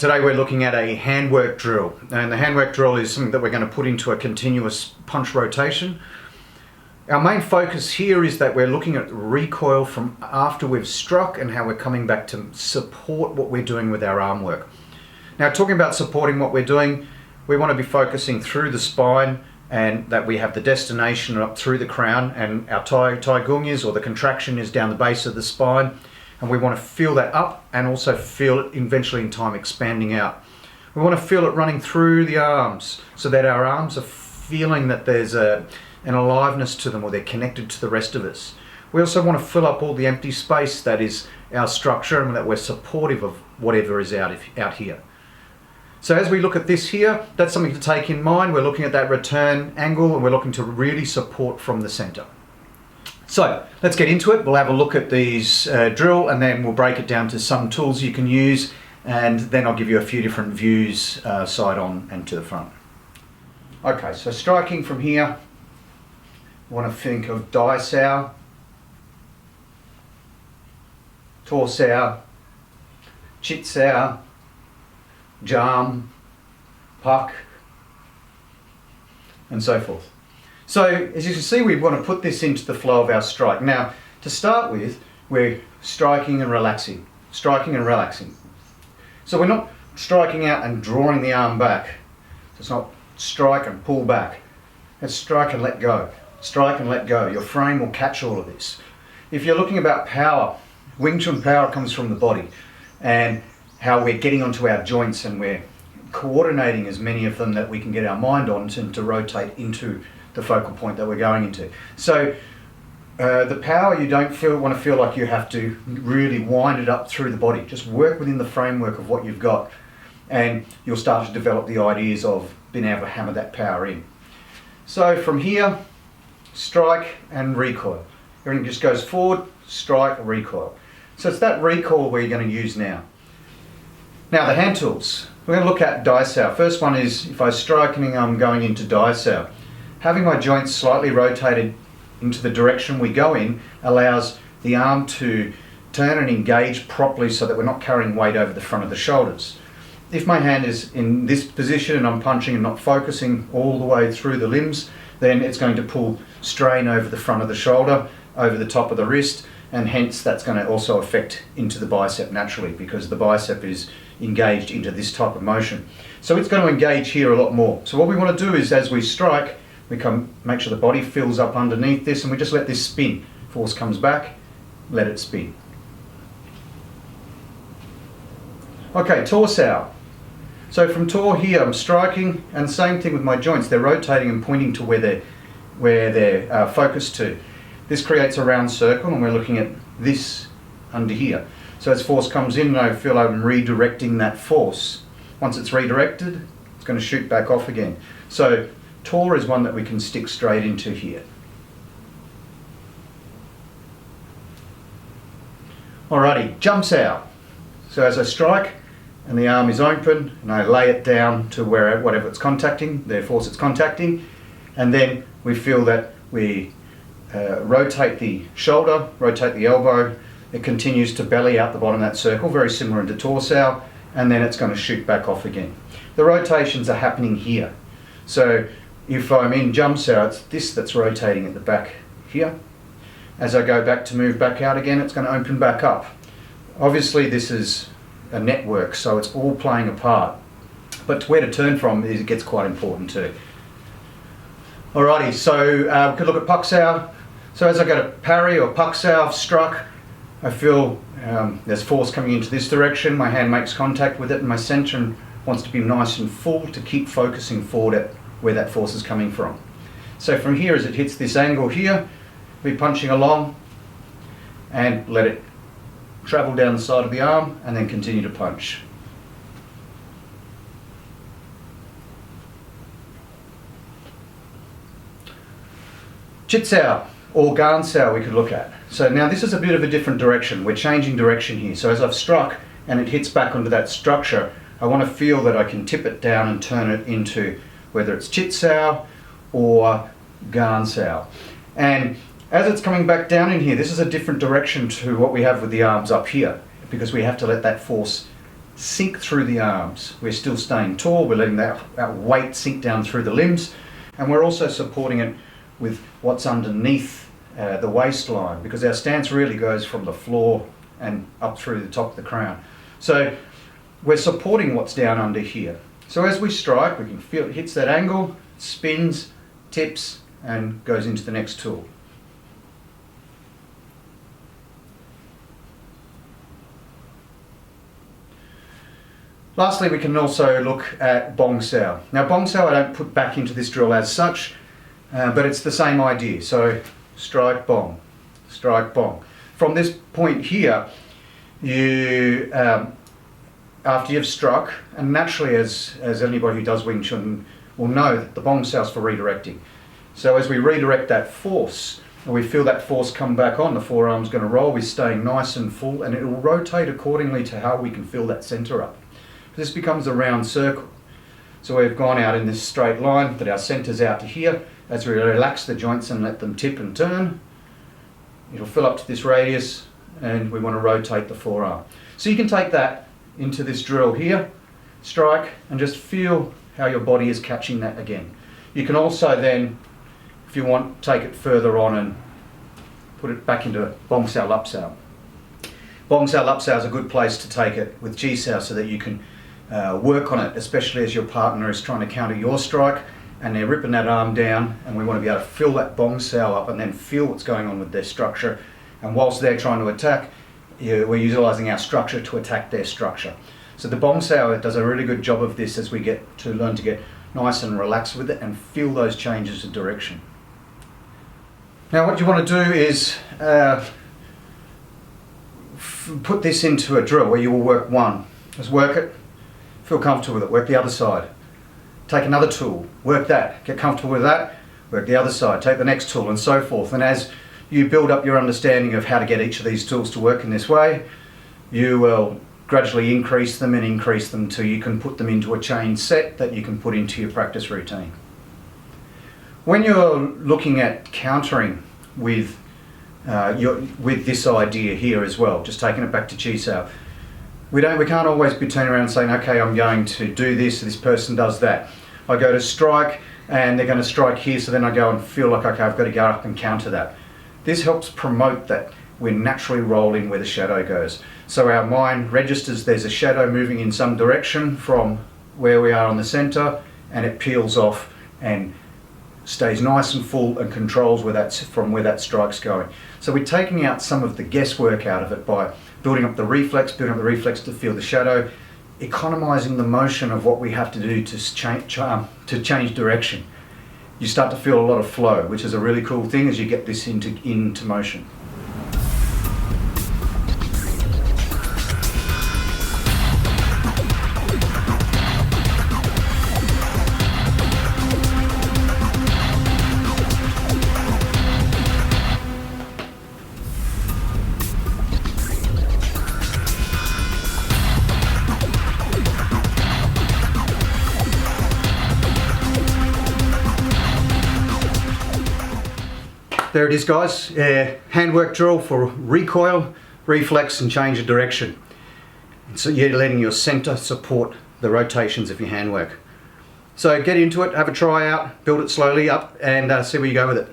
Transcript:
Today we're looking at a handwork drill, and the handwork drill is something that we're going to put into a continuous punch rotation. Our main focus here is that we're looking at recoil from after we've struck and how we're coming back to support what we're doing with our arm work. Now, talking about supporting what we're doing, we want to be focusing through the spine and that we have the destination up through the crown, and our tai gung is, or the contraction is down the base of the spine. And we want to feel that up and also feel it eventually in time expanding out. We want to feel it running through the arms so that our arms are feeling that there's an aliveness to them, or they're connected to the rest of us. We also want to fill up all the empty space that is our structure, and that we're supportive of whatever is out here. So as we look at this here, that's something to take in mind. We're looking at that return angle, and we're looking to really support from the center. So let's get into it. We'll have a look at these drill, and then we'll break it down to some tools you can use, and then I'll give you a few different views side on and to the front. Okay, so striking from here, I want to think of dai sao, tor sao, chit sao, jam, puck, and so forth. So as you can see, we want to put this into the flow of our strike. Now, to start with, we're striking and relaxing, striking and relaxing. So we're not striking out and drawing the arm back. So it's not strike and pull back. It's strike and let go. Strike and let go. Your frame will catch all of this. If you're looking about power, Wing Chun power comes from the body, and how we're getting onto our joints, and we're coordinating as many of them that we can get our mind on to rotate into the focal point that we're going into. So the power, you don't want to feel like you have to really wind it up through the body. Just work within the framework of what you've got, and you'll start to develop the ideas of being able to hammer that power in. So from here, strike and recoil. Everything just goes forward, strike, recoil. So it's that recoil we're going to use now. Now the hand tools. We're going to look at dai sao. First one is, if I strike and I'm going into dai sao, having my joints slightly rotated into the direction we go in allows the arm to turn and engage properly so that we're not carrying weight over the front of the shoulders. If my hand is in this position and I'm punching and not focusing all the way through the limbs, then it's going to pull strain over the front of the shoulder, over the top of the wrist, and hence that's going to also affect into the bicep naturally, because the bicep is engaged into this type of motion. So it's going to engage here a lot more. So what we want to do is, as we strike, we make sure the body fills up underneath this, and we just let this spin. Force comes back, let it spin. Okay, tor sao. So from tor here, I'm striking, and same thing with my joints. They're rotating and pointing to where they're focused to. This creates a round circle, and we're looking at this under here. So as force comes in, I feel I'm redirecting that force. Once it's redirected, it's going to shoot back off again. So tor is one that we can stick straight into here. Alrighty, jump sao. So as I strike and the arm is open, and I lay it down to whatever it's contacting, the force it's contacting, and then we feel that we rotate the shoulder, rotate the elbow. It continues to belly out the bottom of that circle, very similar into tor sao, and then it's going to shoot back off again. The rotations are happening here. So if I'm in jump sao, it's this that's rotating at the back here. As I go back to move back out again, it's going to open back up. Obviously this is a network, so it's all playing a part. But where to turn from it gets quite important too. Alrighty, so we could look at puck sao. So as I go to parry or puck sao, struck, I feel there's force coming into this direction. My hand makes contact with it, and my center wants to be nice and full to keep focusing forward at where that force is coming from. So from here, as it hits this angle here, be punching along and let it travel down the side of the arm, and then continue to punch. Chit sao or gan sao we could look at. So now this is a bit of a different direction. We're changing direction here. So as I've struck and it hits back onto that structure, I want to feel that I can tip it down and turn it into whether it's chit sao or gan sao. And as it's coming back down in here, this is a different direction to what we have with the arms up here, because we have to let that force sink through the arms. We're still staying tall, we're letting that weight sink down through the limbs, and we're also supporting it with what's underneath the waistline, because our stance really goes from the floor and up through the top of the crown. So we're supporting what's down under here. So as we strike, we can feel it hits that angle, spins, tips, and goes into the next tool. Lastly, we can also look at bong sao. Now bong sao I don't put back into this drill as such, but it's the same idea. So strike, bong, strike, bong. From this point here, you, after you've struck, and naturally as anybody who does Wing Chun will know, that the bong sao is for redirecting. So as we redirect that force, and we feel that force come back on, the forearm's going to roll, we're staying nice and full, and it will rotate accordingly to how we can feel that center up. This becomes a round circle. So we've gone out in this straight line, but our center's out to here. As we relax the joints and let them tip and turn, it'll fill up to this radius, and we want to rotate the forearm. So you can take that into this drill here, strike, and just feel how your body is catching that again. You can also then, if you want, take it further on and put it back into bong sao, lup sao. Bong sao, lup sao is a good place to take it with ji sao, so that you can work on it, especially as your partner is trying to counter your strike and they're ripping that arm down, and we want to be able to fill that bong sao up and then feel what's going on with their structure. And whilst they're trying to attack, we're utilising our structure to attack their structure. So the bong sao does a really good job of this as we get to learn to get nice and relaxed with it and feel those changes of direction. Now what you want to do is put this into a drill where you will work one. Just work it, feel comfortable with it, work the other side. Take another tool, work that, get comfortable with that, work the other side, take the next tool, and so forth. And as you build up your understanding of how to get each of these tools to work in this way, you will gradually increase them till you can put them into a chain set that you can put into your practice routine. When you're looking at countering with this idea here as well, just taking it back to chi sao, we can't always be turning around and saying, okay, I'm going to do this person does that. I go to strike and they're going to strike here, so then I go and feel like, okay, I've got to go up and counter that. This helps promote that we're naturally rolling where the shadow goes. So our mind registers there's a shadow moving in some direction from where we are on the center, and it peels off and stays nice and full and controls where that strike's going. So we're taking out some of the guesswork out of it by building up the reflex to feel the shadow, economizing the motion of what we have to do to change direction. You start to feel a lot of flow, which is a really cool thing as you get this into motion. There it is, guys. Handwork drill for recoil, reflex, and change of direction. And so you're letting your center support the rotations of your handwork. So get into it, have a try out, build it slowly up, and see where you go with it.